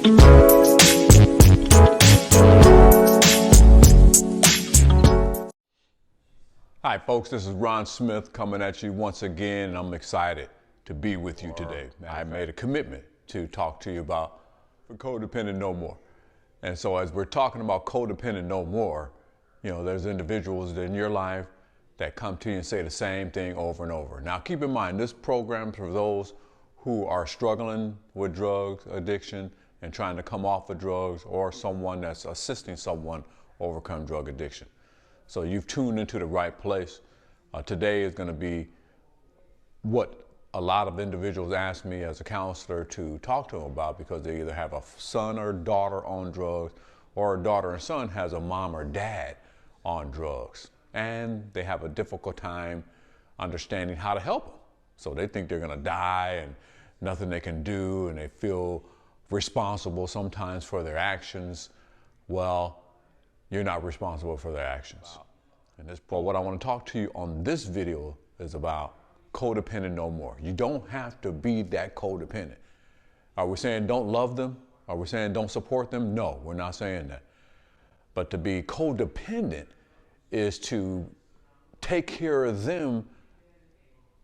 Hi folks, this is Ron Smith coming at you once again, and I'm excited to be with you today. I made a commitment to talk to you about Codependent No More. And so as we're talking about Codependent No More, you know, there's individuals in your life that come to you and say the same thing over and over. Now keep in mind, this program is for those who are struggling with drug addiction and trying to come off of drugs, or someone that's assisting someone overcome drug addiction. So you've tuned into the right place. Today is going to be what a lot of individuals ask me as a counselor to talk to them about, because they either have a son or daughter on drugs, or a daughter and son has a mom or dad on drugs, and they have a difficult time understanding how to help them. So they think they're going to die and nothing they can do, and they feel responsible sometimes for their actions. Well, you're not responsible for their actions. And what I want to talk to you on this video is about Codependent No More. You don't have to be that codependent. Are we saying don't love them? Are we saying don't support them? No, we're not saying that. But to be codependent is to take care of them,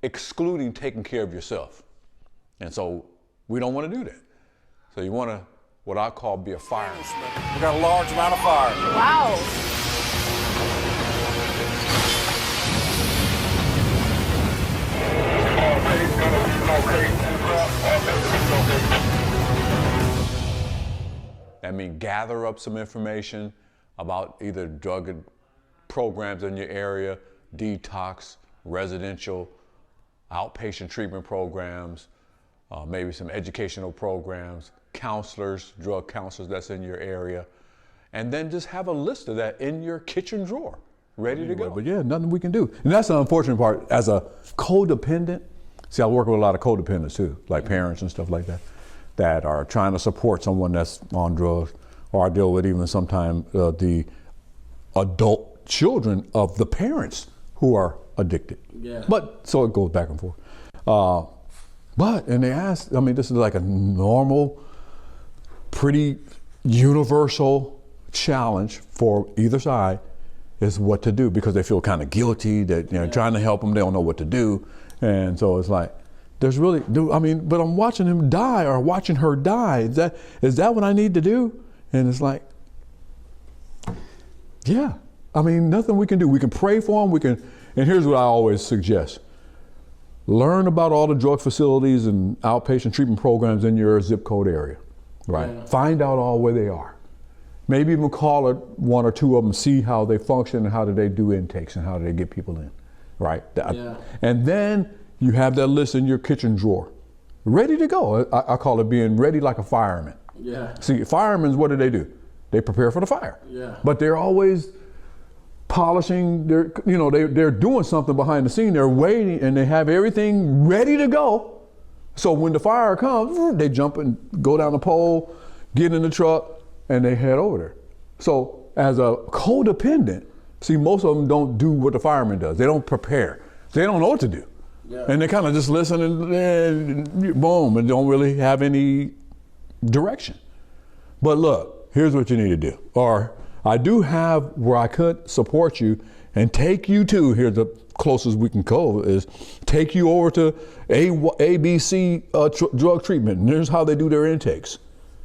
excluding taking care of yourself. And so we don't want to do that. So you want to, what I call, be a fireman. We got a large amount of fire. Wow. That means gather up some information about either drug programs in your area, detox, residential, outpatient treatment programs, maybe some educational programs, counselors, drug counselors that's in your area, and then just have a list of that in your kitchen drawer, ready to go. But yeah, nothing we can do. And that's the unfortunate part. As a codependent, see, I work with a lot of codependents too, like parents and stuff like that, that are trying to support someone that's on drugs, or I deal with even sometimes the adult children of the parents who are addicted. Yeah. But so it goes back and forth. And they ask, I mean, this is like a normal, pretty universal challenge for either side, is what to do, because they feel kind of guilty that, you know, trying to help them, they don't know what to do. And so it's like, there's really, but I'm watching him die or watching her die. Is that what I need to do? And it's like, yeah, I mean, nothing we can do. We can pray for them. And here's what I always suggest. Learn about all the drug facilities and outpatient treatment programs in your zip code area, right? Yeah. Find out all where they are. Maybe even call it one or two of them, see how they function and how do they do intakes and how do they get people in, right? Yeah. And then you have that list in your kitchen drawer, ready to go. I call it being ready like a fireman. Yeah. See, firemen, what do? They prepare for the fire. Yeah. But they're always polishing, they're doing something behind the scene. They're waiting and they have everything ready to go. So when the fire comes, they jump and go down the pole, get in the truck, and they head over there. So as a codependent, see, most of them don't do what the fireman does. They don't prepare. They don't know what to do. Yeah. And they kind of just listen and boom, and don't really have any direction. But look, here's what you need to do. Or I do have where I could support you and take you to, here the closest we can go is take you over to ABC drug treatment. And here's how they do their intakes.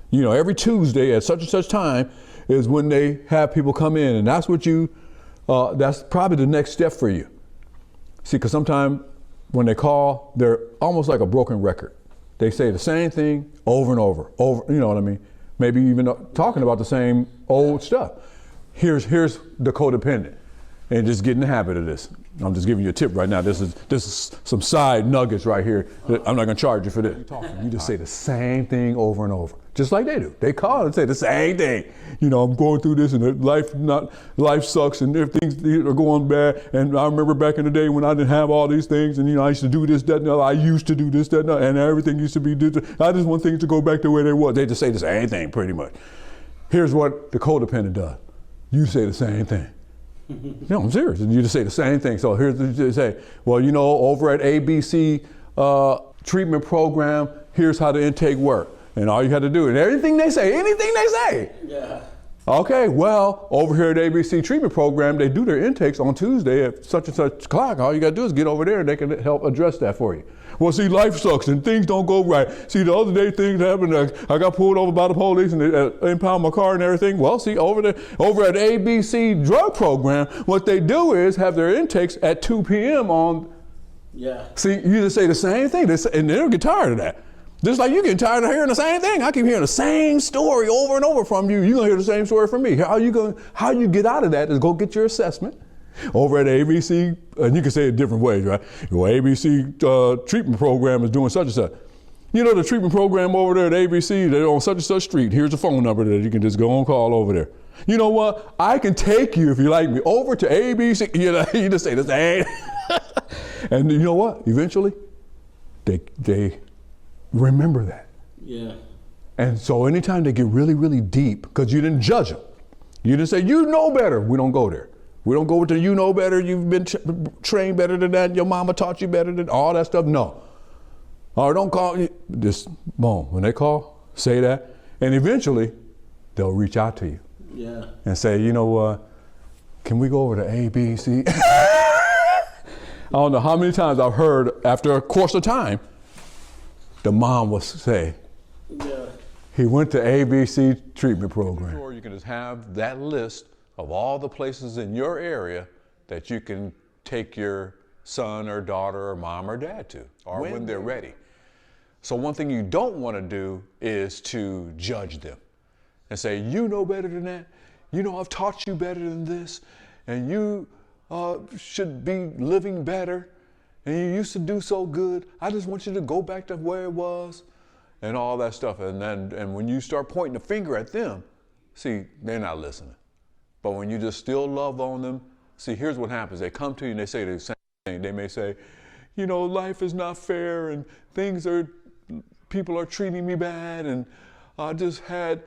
You know, every Tuesday at such and such time is when they have people come in, and that's what that's probably the next step for you. See, because sometimes when they call, they're almost like a broken record. They say the same thing over and over, you know what I mean? Maybe even talking about the same old stuff. Here's the codependent, and just get in the habit of this. I'm just giving you a tip right now. This is some side nuggets right here. I'm not gonna charge you for this. You just say the same thing over and over, just like they do. They call and say the same thing. You know, I'm going through this, and life sucks, and things are going bad. And I remember back in the day when I didn't have all these things, and I used to do this, that, and I used to do this, that, and everything used to be this. I just want things to go back the way they were. They just say the same thing pretty much. Here's what the codependent does. You say the same thing. No, I'm serious. And you just say the same thing. So here's what you say. Well, over at ABC treatment program, here's how the intake work. And all you had to do is anything they say. Yeah. Okay, well, over here at ABC Treatment Program, they do their intakes on Tuesday at such and such o'clock. All you got to do is get over there and they can help address that for you. Well, see, life sucks and things don't go right. See, the other day things happened. I got pulled over by the police and they impounded my car and everything. Well, see, over at ABC Drug Program, what they do is have their intakes at 2 p.m. on. Yeah. See, you just say the same thing, and they don't get tired of that. Just like you get tired of hearing the same thing. I keep hearing the same story over and over from you. You're gonna hear the same story from me. How you get out of that is go get your assessment over at ABC, and you can say it different ways, right? Your ABC treatment program is doing such and such. You know the treatment program over there at ABC, they're on such and such street. Here's the phone number that you can just go and call over there. You know what? I can take you, if you like me, over to ABC. You know, you just say the same. And you know what? Eventually, they remember that. Yeah. And so anytime they get really, really deep, because you didn't judge them, you didn't say, you know better, we don't go there. We don't go with the you know better, you've been trained better than that, your mama taught you better than all that stuff. No. Or don't call, just boom. When they call, say that, and eventually they'll reach out to you. Yeah. And say, you know what, can we go over to ABC? I don't know how many times I've heard after a course of time, the mom will say, Yeah. he went to ABC treatment program. Or you can just have that list of all the places in your area that you can take your son or daughter or mom or dad to, or when they're ready. So one thing you don't want to do is to judge them and say, you know better than that. You know, I've taught you better than this, and you should be living better, and you used to do so good. I just want you to go back to where it was, and all that stuff. And when you start pointing the finger at them, see, they're not listening. But when you just still love on them, see, here's what happens. They come to you and they say the same thing. They may say, you know, life is not fair, and people are treating me bad, and I just had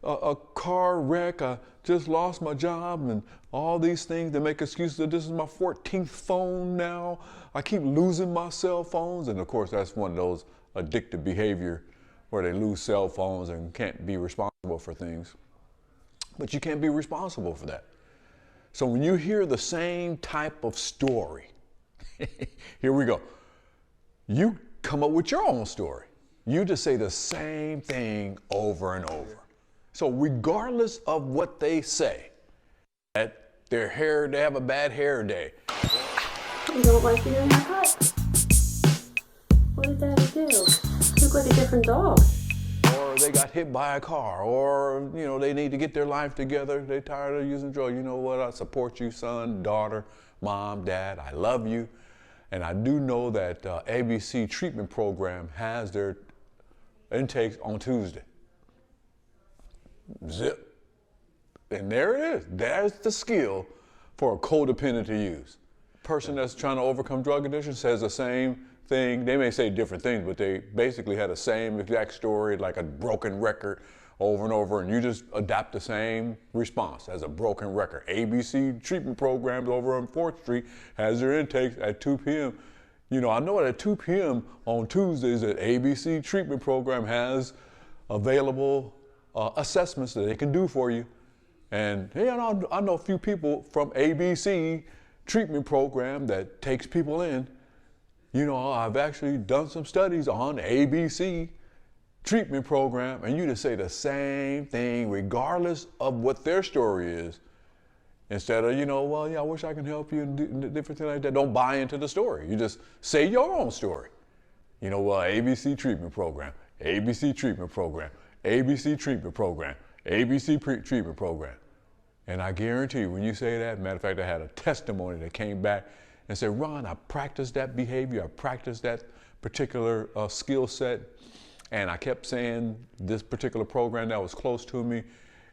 a car wreck, I just lost my job, and all these things. They make excuses that this is my 14th phone now. I keep losing my cell phones. And of course, that's one of those addictive behavior where they lose cell phones and can't be responsible for things. But you can't be responsible for that. So when you hear the same type of story, here we go. You come up with your own story. You just say the same thing over and over. So regardless of what they say, that they have a bad hair day. You don't like your haircut? What did Daddy do? You look like a different dog. Or they got hit by a car, or you know, they need to get their life together. They're tired of using drugs. You know what? I support you, son, daughter, mom, dad. I love you. And I do know that ABC treatment program has their intakes on Tuesday. Zip. And there it is. There's the skill for a codependent to use. Person that's trying to overcome drug addiction says the same thing. They may say different things, but they basically had the same exact story, like a broken record over and over, and you just adapt the same response as a broken record. ABC treatment programs over on 4th Street has their intakes at 2 p.m. You know, I know at 2 p.m. on Tuesdays that ABC treatment program has available assessments that they can do for you. And hey, I know a few people from ABC treatment program that takes people in. You know, I've actually done some studies on ABC treatment program, and you just say the same thing regardless of what their story is. Instead of, you know, well, yeah, I wish I can help you and different things like that. Don't buy into the story. You just say your own story. You know, well, ABC treatment program, ABC treatment program, ABC treatment program, ABC treatment program. And I guarantee you, when you say that, matter of fact, I had a testimony that came back and said, Ron, I practiced that behavior, I practiced that particular skill set, and I kept saying this particular program that was close to me,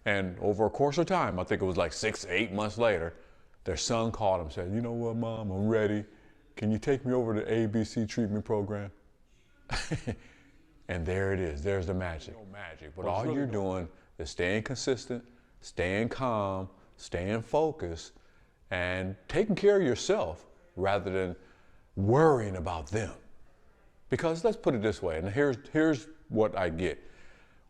and over a course of time, I think it was like 6 to 8 months later, their son called him and said, you know what, Mom, I'm ready. Can you take me over to ABC treatment program? And there it is, there's the magic. No magic, but all you're doing is staying consistent, staying calm, staying focused, and taking care of yourself rather than worrying about them. Because let's put it this way, and here's what I get.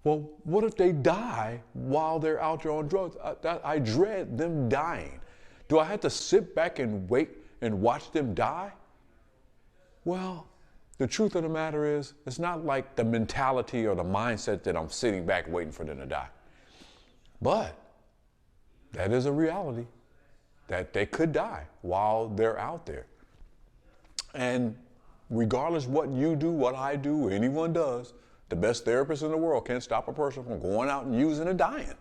Well, what if they die while they're out there on drugs? I dread them dying. Do I have to sit back and wait and watch them die? Well, the truth of the matter is, it's not like the mentality or the mindset that I'm sitting back waiting for them to die. But that is a reality, that they could die while they're out there. And regardless what you do, what I do, anyone does, the best therapist in the world can't stop a person from going out and using and dying.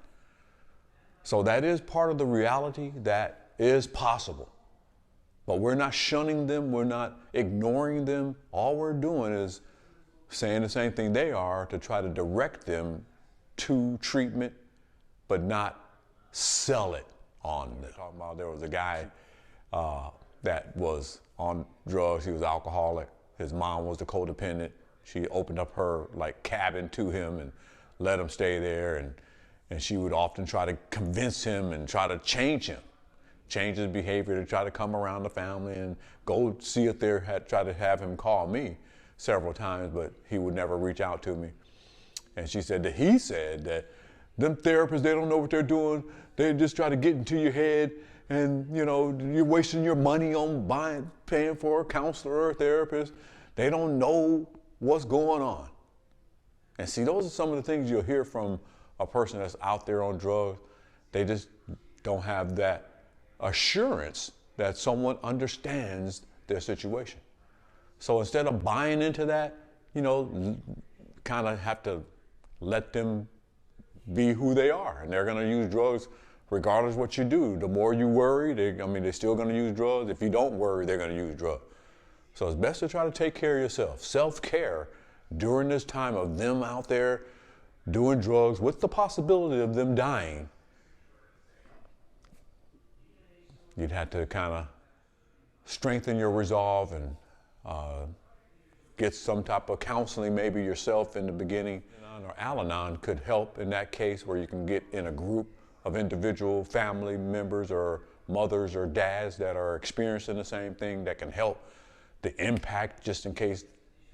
So that is part of the reality that is possible. But we're not shunning them, we're not ignoring them. All we're doing is saying the same thing they are to try to direct them to treatment, but not sell it on them. Talking about there was a guy that was on drugs, he was alcoholic, his mom was the codependent. She opened up her cabin to him and let him stay there, and she would often try to convince him and try to change him. Change his behavior to try to come around the family and go see if they had tried to have him call me several times, but he would never reach out to me. And she said that he said that them therapists, they don't know what they're doing. They just try to get into your head, and you're wasting your money on paying for a counselor or a therapist. They don't know what's going on. And see, those are some of the things you'll hear from a person that's out there on drugs. They just don't have that assurance that someone understands their situation. So instead of buying into that, kind of have to let them be who they are. And they're going to use drugs regardless of what you do. The more you worry, they're still going to use drugs. If you don't worry, they're going to use drugs. So it's best to try to take care of yourself. Self-care during this time of them out there doing drugs with the possibility of them dying. You'd have to kind of strengthen your resolve and get some type of counseling, maybe yourself in the beginning. Or Al-Anon could help in that case, where you can get in a group of individual family members or mothers or dads that are experiencing the same thing, that can help the impact just in case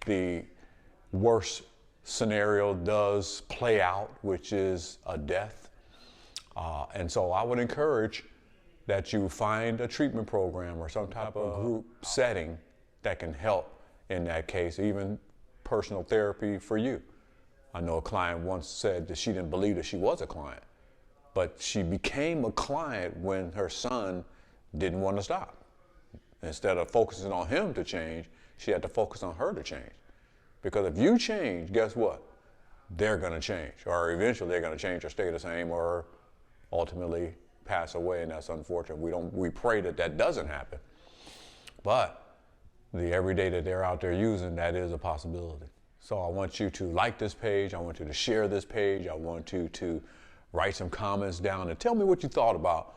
the worst scenario does play out, which is a death. And so I would encourage that you find a treatment program or some type of group setting that can help in that case, even personal therapy for you. I know a client once said that she didn't believe that she was a client, but she became a client when her son didn't want to stop. Instead of focusing on him to change, she had to focus on her to change. Because if you change, guess what? They're going to change, or eventually they're going to change or stay the same, or ultimately pass away, and that's unfortunate. We pray that that doesn't happen. But the everyday that they're out there using, that is a possibility. So I want you to like this page. I want you to share this page. I want you to write some comments down and tell me what you thought about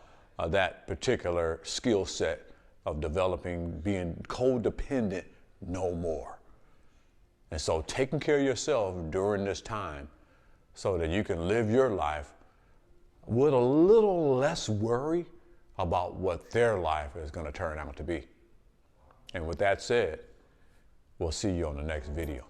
that particular skill set of being codependent no more. And so taking care of yourself during this time so that you can live your life with a little less worry about what their life is going to turn out to be. And with that said, we'll see you on the next video.